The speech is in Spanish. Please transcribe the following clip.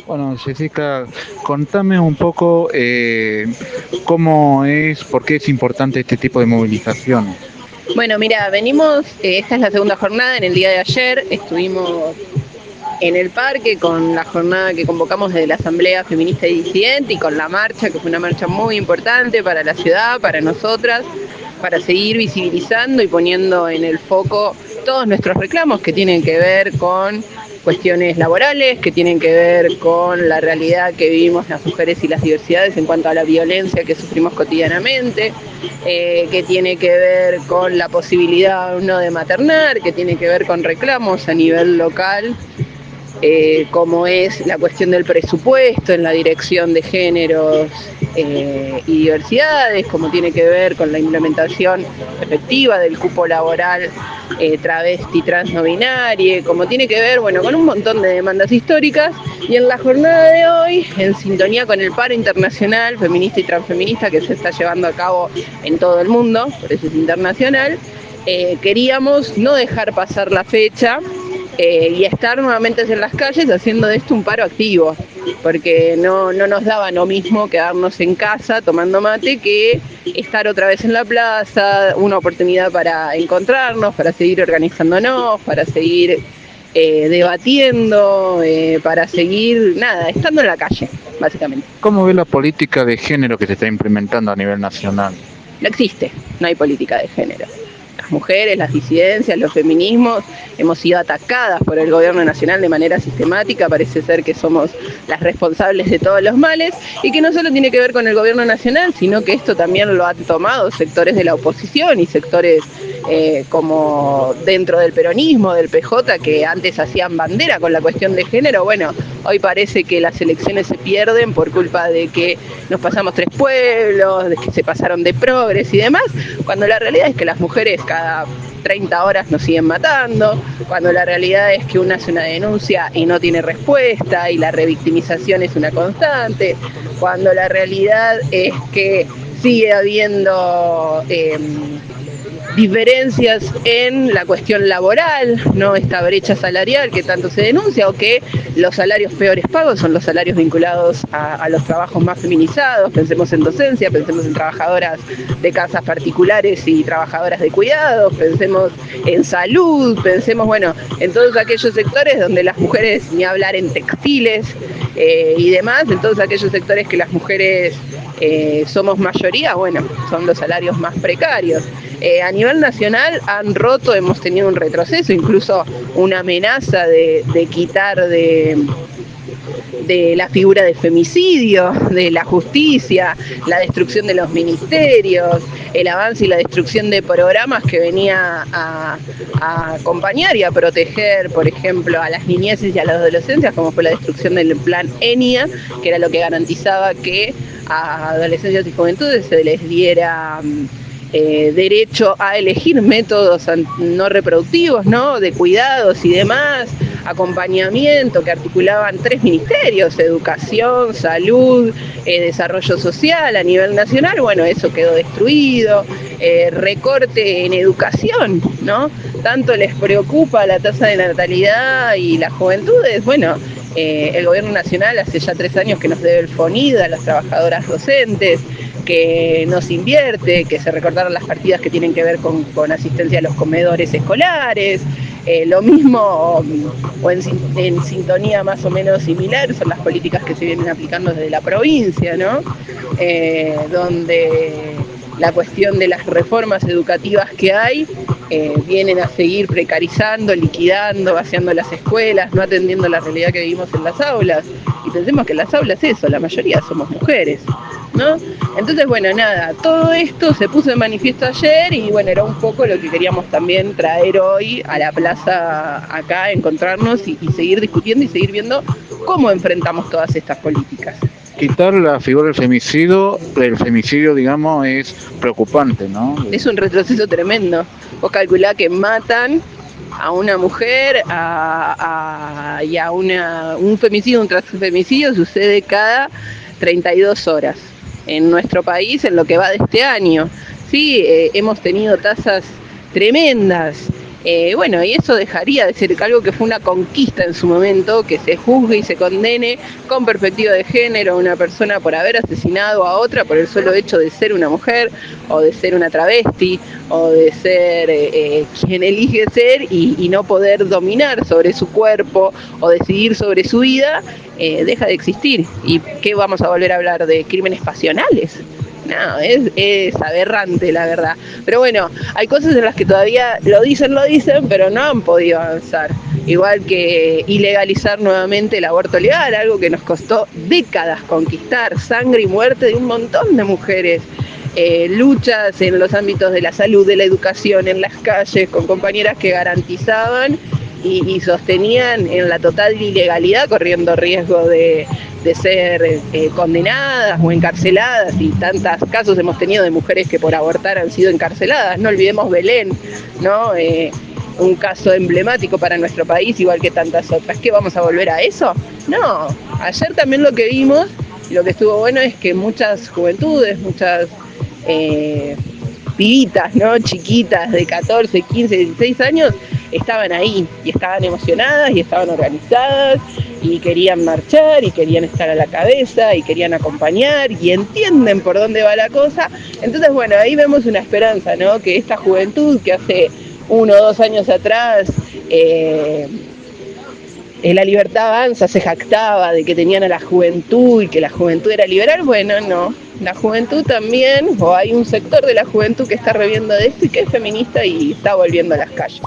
Bueno, Jessica, contame un poco cómo es, por qué es importante este tipo de movilizaciones. Bueno, mira, venimos, esta es la segunda jornada, en el día de ayer estuvimos en el parque con la jornada que convocamos desde la Asamblea Feminista y Disidente y con la marcha, que fue una marcha muy importante para la ciudad, para nosotras, para seguir visibilizando y poniendo en el foco todos nuestros reclamos que tienen que ver con cuestiones laborales, que tienen que ver con la realidad que vivimos las mujeres y las diversidades en cuanto a la violencia que sufrimos cotidianamente, que tiene que ver con la posibilidad no de maternar, que tiene que ver con reclamos a nivel local, como es la cuestión del presupuesto en la dirección de géneros y diversidades, como tiene que ver con la implementación efectiva del cupo laboral travesti trans no binario, como tiene que ver, bueno, con un montón de demandas históricas. Y en la jornada de hoy, en sintonía con el paro internacional feminista y transfeminista que se está llevando a cabo en todo el mundo, por eso es internacional, queríamos no dejar pasar la fecha y estar nuevamente en las calles haciendo de esto un paro activo, porque no nos daba lo mismo quedarnos en casa tomando mate que estar otra vez en la plaza, una oportunidad para encontrarnos, para seguir organizándonos, para seguir debatiendo, para seguir, nada, estando en la calle, básicamente. ¿Cómo ve la política de género que se está implementando a nivel nacional? No existe, no hay política de género. Las mujeres, las disidencias, los feminismos hemos sido atacadas por el gobierno nacional de manera sistemática, parece ser que somos las responsables de todos los males y que no solo tiene que ver con el gobierno nacional, sino que esto también lo han tomado sectores de la oposición y sectores como dentro del peronismo, del PJ, que antes hacían bandera con la cuestión de género. Bueno, hoy parece que las elecciones se pierden por culpa de que nos pasamos tres pueblos, de que se pasaron de progres y demás, cuando la realidad es que las mujeres cada 30 horas nos siguen matando, cuando la realidad es que uno hace una denuncia y no tiene respuesta y la revictimización es una constante, cuando la realidad es que sigue habiendo diferencias en la cuestión laboral, no esta brecha salarial que tanto se denuncia, o que los salarios peores pagos son los salarios vinculados a los trabajos más feminizados. Pensemos en docencia, pensemos en trabajadoras de casas particulares y trabajadoras de cuidados, pensemos en salud, pensemos, bueno, en todos aquellos sectores donde las mujeres, ni hablar en textiles y demás, en todos aquellos sectores que las mujeres somos mayoría, bueno, son los salarios más precarios. A nivel nacional han roto, hemos tenido un retroceso, incluso una amenaza de quitar de la figura de femicidio, de la justicia, la destrucción de los ministerios, el avance y la destrucción de programas que venía a acompañar y a proteger, por ejemplo, a las niñeces y a las adolescencias, como fue la destrucción del plan ENIA, que era lo que garantizaba que a adolescencias y juventudes se les diera derecho a elegir métodos no reproductivos, ¿no? De cuidados y demás, acompañamiento que articulaban tres ministerios: educación, salud, desarrollo social a nivel nacional. Bueno, eso quedó destruido. Recorte en educación, ¿no? Tanto les preocupa la tasa de natalidad y las juventudes. Bueno, el gobierno nacional hace ya 3 años que nos debe el FONID a las trabajadoras docentes, que no se invierte, que se recortaron las partidas que tienen que ver con asistencia a los comedores escolares. Lo mismo, o en sintonía más o menos similar, son las políticas que se vienen aplicando desde la provincia, ¿no? Donde la cuestión de las reformas educativas que hay vienen a seguir precarizando, liquidando, vaciando las escuelas, no atendiendo la realidad que vivimos en las aulas. Y pensemos que en las aulas eso, la mayoría somos mujeres, ¿no? Entonces, bueno, nada, todo esto se puso de manifiesto ayer y bueno, era un poco lo que queríamos también traer hoy a la plaza acá, encontrarnos y seguir discutiendo y seguir viendo cómo enfrentamos todas estas políticas. Quitar la figura del femicidio, digamos, es preocupante, ¿no? Es un retroceso tremendo. Vos calculá que matan a una mujer y a un femicidio, un transfemicidio sucede cada 32 horas en nuestro país en lo que va de este año. Sí, hemos tenido tasas tremendas Bueno, y eso dejaría de ser algo que fue una conquista en su momento, que se juzgue y se condene con perspectiva de género a una persona por haber asesinado a otra por el solo hecho de ser una mujer, o de ser una travesti, o de ser quien elige ser y no poder dominar sobre su cuerpo o decidir sobre su vida, deja de existir. ¿Y qué vamos a volver a hablar de crímenes pasionales? No, es aberrante, la verdad. Pero bueno, hay cosas en las que todavía lo dicen, pero no han podido avanzar. Igual que ilegalizar nuevamente el aborto legal, algo que nos costó décadas conquistar, sangre y muerte de un montón de mujeres. Luchas en los ámbitos de la salud, de la educación, en las calles, con compañeras que garantizaban y sostenían en la total ilegalidad, corriendo riesgo de ser condenadas o encarceladas, y tantos casos hemos tenido de mujeres que por abortar han sido encarceladas. No olvidemos Belén, ¿no? Un caso emblemático para nuestro país, igual que tantas otras. ¿Qué, vamos a volver a eso? No, ayer también lo que vimos, y lo que estuvo bueno es que muchas juventudes, muchas pibitas, ¿no? Chiquitas de 14, 15, 16 años, estaban ahí y estaban emocionadas y estaban organizadas y querían marchar y querían estar a la cabeza y querían acompañar y entienden por dónde va la cosa. Entonces, bueno, ahí vemos una esperanza, ¿no? Que esta juventud que hace 1 o 2 años atrás La Libertad Avanza se jactaba de que tenían a la juventud y que la juventud era liberal. Bueno, no, la juventud también, o hay un sector de la juventud que está reviendo de esto y que es feminista y está volviendo a las calles.